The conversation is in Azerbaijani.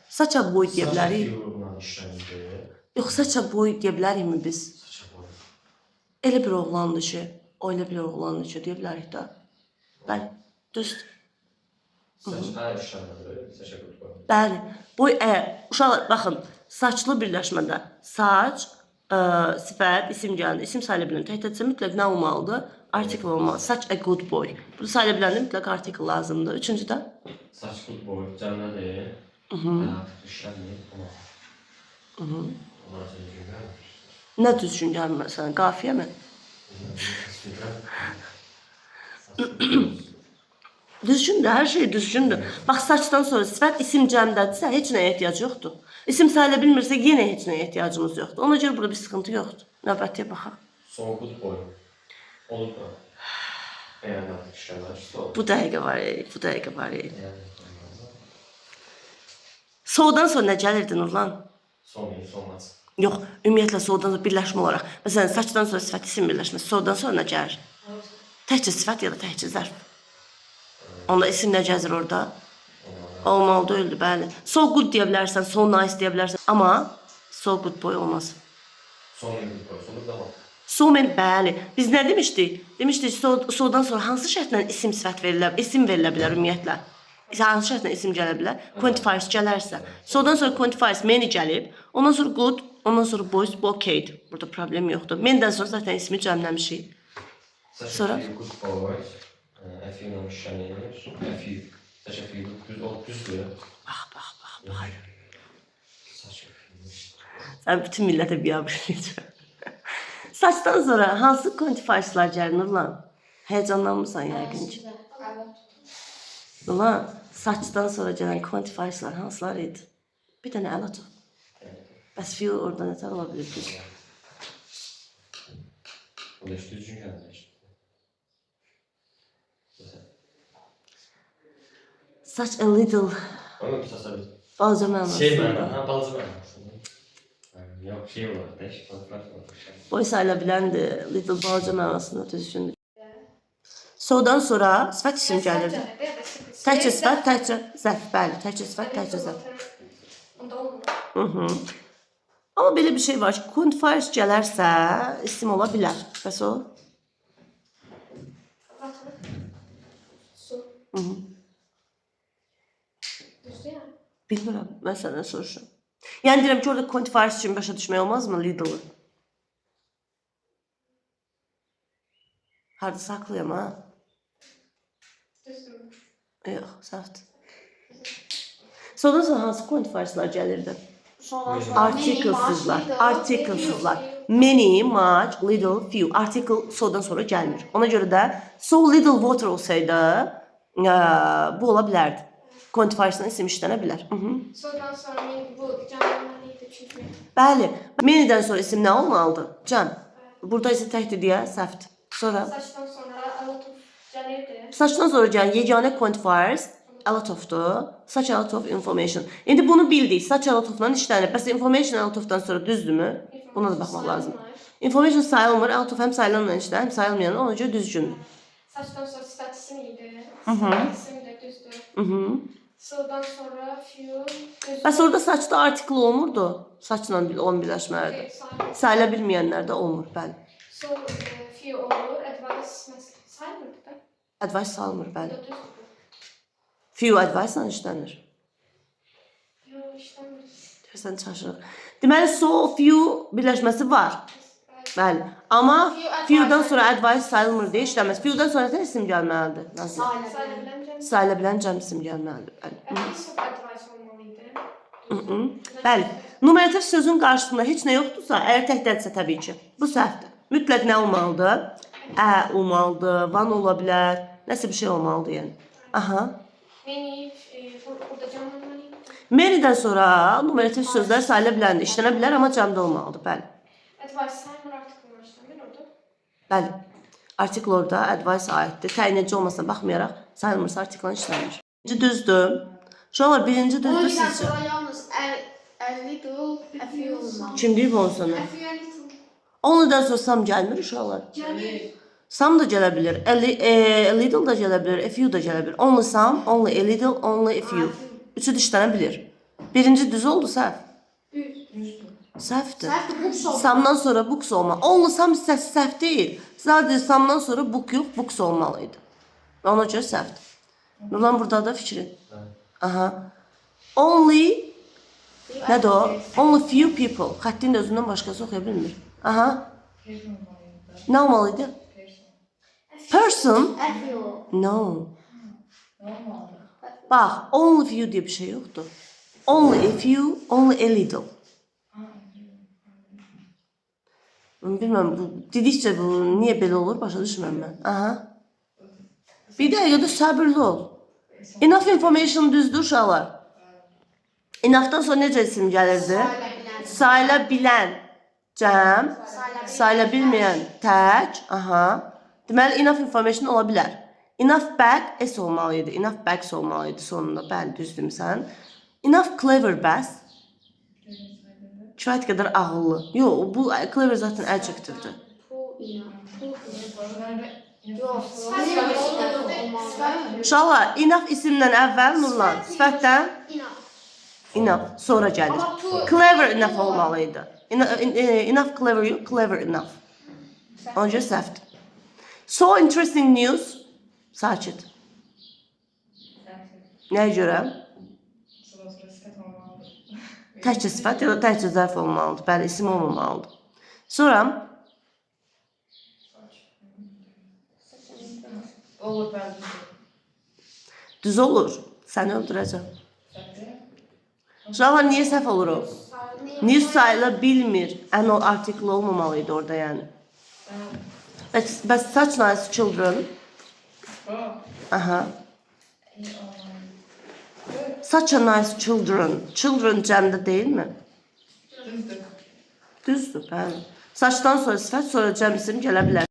Such a boy deyə Such a bilərik. few işləndi. Yox, such a boy deyə bilərikmi biz? Such a boy. Elə bir oğlandı ki, o elə bir oğlandı ki, deyə bilərik də. Bəli, düzdür. Such a işləndi. Such a good boy. Bəli. Boy, uşaqlar, baxın, saçlı birləşmədə saç, sifət, isim gəldi. İsim sayıla bilən təkcə mütləq nə olmalıdır? Article olmalı. Such a good boy. Bunu sayıla biləndə mütləq article lazımdır. Üçüncüdə? Such good boy. Cəmlədir. İşləndi. Ondan sonra düzgün. Nə düzgün gəlmir məsələn? Qafiyə mi? Düzgündür, hər şey düzgündür. Bax, saçdan sonra sifət isim cəmdədirsə, heç nəyə ehtiyac yoxdur. İsim sayıla bilmirsə, yenə heç nəyə ehtiyacımız yoxdur. Ona görə burada bir sıxıntı yoxdur. Növbətliyə baxaq. So good boy. Olur mu? Yəni artıq işləmək. Bu dəqiqə var, bu dəqiqə var. Soğudan sonra nə gəlirdi Nurlan? Sonmaz. Yox, ümumiyyətlə soğudan sonra birləşmə olaraq. Məsələn, saçdan sonra sifət isim birləşməsi, soğudan sonra nə gəlir? Təkcə sifət ya da təkcə zərf. Onda isim nə gəzir orada? Olmalı deyildi, bəli. So good deyə bilərsən, so nice deyə bilərsən. Amma so good boy olmaz. So good boy. Olur da var. So men, bəli. Biz nə demişdik? Demişdik, so'dan sonra hansı şərtlə isim sifət verilə, isim verilə bilər ümumiyyətlə? Hansı şərtlə isim gələ bilər? Quantifiers gələrsə. So'dan sonra quantifiers many gəlib. Ondan sonra good, ondan sonra boys, bu okeydir. Burada problem yoxdur. Men'dən sonra zaten ismi cəmləmişik. Sonra? Good boy. Əfiylə işlənir. Əfiy. Saç əfiy. Düzdür. Bax. Saç əfiy. Sən bütün millətə biabır edəcəm. Saçdan sonra hansı quantifierslar gəlir Nurlan? Həyecanlanmısan yəqin ki. Nurlan, saçdan sonra gələn quantifierslar hansılar idi? Bir dənə əl atıq. Bəs few orada nətər ola bilir ki? Bu da işte düzgün gəldi. Such a little. Onu tasarruf. Balaca mənasında. Şey mənasında, balaca mənasında. Yox, şey olar, dəyişik balıqlar var. Boy sayıla biləndir, little balaca mənasında düzgündür. So'dan sonra sifət isim gəlir. Təkcə sifət, təkcə zərf, bəli, təkcə sifət, təkcə zərf. Amma belə bir şey var ki, quantifiers gələrsə isim ola bilər. Bəs o? Bilmirəm, mən səndən soruşuram. Yəni deyirəm ki, orada quantifiers üçün başa düşmək olmazmı Lidl-ı? Harada saxlayam, ha? Yox, səhvdir. So'dan sonra hansı quantifierslar gəlirdi? Articlesızlar. Many, much, little, few. Article so'dan sonra gəlmir. Ona görə də so little water olsaydı bu ola bilərdi. Quantifiers'dan isim işlənə bilər. So'dan sonra bu cəmləməliydi çünki. Bəli. Many'dən sonra isim nə olmalıdır? Cəm. Burada isə təkdir deyə səhvdir. Sonra? Saçdan sonra a lot of gəlirdi. Saçdan sonra gələn yeganə quantifiers a lot of'dur. Such a lot of information. İndi bunu bildik. Such a lot of'dan işlənir. Bəs information a lot of'dan sonra düzdürmü? Buna da baxmaq lazım. Information sayılmır. A lot of həm sayılanla işlənir, həm sayılmayan. Ona görə düzgündür. Saçdan sonra sifət isim idi. Sifət isim də düzdür. So'dan sonra few düzdür. Bəs orada saçda article olmurdu. Saçla olan birləşmələrdə. Sayıla bilməyənlər də olmur, bəli. So few olur. Advice sayılmırdı da. Advice salmır, bəli. Düzdür. Few advice-la işlənir. Yox, işləmir. Deyirsən çaşırıq. Deməli, so, few birləşməsi var. Bəli. Amma few'dan sonra advice sayılmır deyə işləməz. Few'dan sonra da isim gəlməlidir. Nasıl? Sayıla bilən cəm isim gəlməlidir. Bəli. Advice olmalıydı. Bəli. Numerativ sözün qarşısında heç nə yoxdursa, əgər təhdidsə təbii ki, bu səhvdir. Mütləq nə olmalıdır? Olmalıdır, van ola bilər, nəsə bir şey olmalıdır yəni. Aha. Many burada cəmləməliydi. Many'dən sonra numerativ sözlər sayıla biləndir, işlənə bilər, amma cəmdə olmalıdır. Bəli. Advice sayılmır article işləmir orada. Bəli. Article orada advice aiddir. Təyinləyici olmasına baxmayaraq sayılmırsa article işlənir. Birinci düzdür. Şu an var, birinci düzdür sizcə. Yalnız a little, a few olmalı. Kim deyib onu sana? A few, a little. Onlardan sonra sam gəlmir uşaqlar. Gəlir. Some da gələ bilər. A little da gələ bilər, a few da gələ bilər. Only some, only a little, only a few. Üçü də işlənə bilir. Birinci düz oldu səhv. Düz. Səhvdir. Səhvdir, books olmalı. Samdan sonra books olmalı. Only sam hissəsi səhv deyil. Sadəcə samdan sonra book yox, books olmalıydı. Ona görə səhvdir. Nurlan burada da fikrin. Aha. Only nədir o? Only few people. Xəttin də özündən başqası oxuya bilmir. Aha. Nə olmalıydı? Person? F yox. No. Bax, only few diye bir şey yoktur. Only a few, only a little. Bilmem, dedikçe bu niye belə olur, başa düşmürəm mən. Aha. Bir dəqiqə də səbirli ol. Enough information düzdür uşaqlar. Enough'dan sonra necə isim gəlirdi? Sayıla bilən cəm, sayıla bilməyən tək. Aha. Deməli, enough information ola bilər. Enough bag S olmalıydı. Enough bags olmalıydı sonunda. Bəli, düzdür sən. Enough clever bəs. Kifayət qədər ağıllı. Yox, bu clever zaten adjectivdir. Uşaqlar, enough isimdən əvvəl Nurlan, sifətdən enough sonra gəlir. Clever enough olmalıydı. Enough clever yox, clever enough. Ona görə səhvdir. So interesting news. Sakit. Nəyə görə? Təkcə sifət ya da təkcə zərf olmalıdır. Bəli, isim olmamalıdır. Sonra Olur bəli. düz olur. Səni öldürəcəm. Uşaqlar, niyə səhv olur o? News sayıla bilmir. Ən o article olmamalıydı orada yəni. Bəs such nice children. Aha. Such a nice children. Children cəmdə deyilmi? Düzdür. Düzdür, bəli. Saçdan sonra sifət, sonra cəm isim gələ bilər.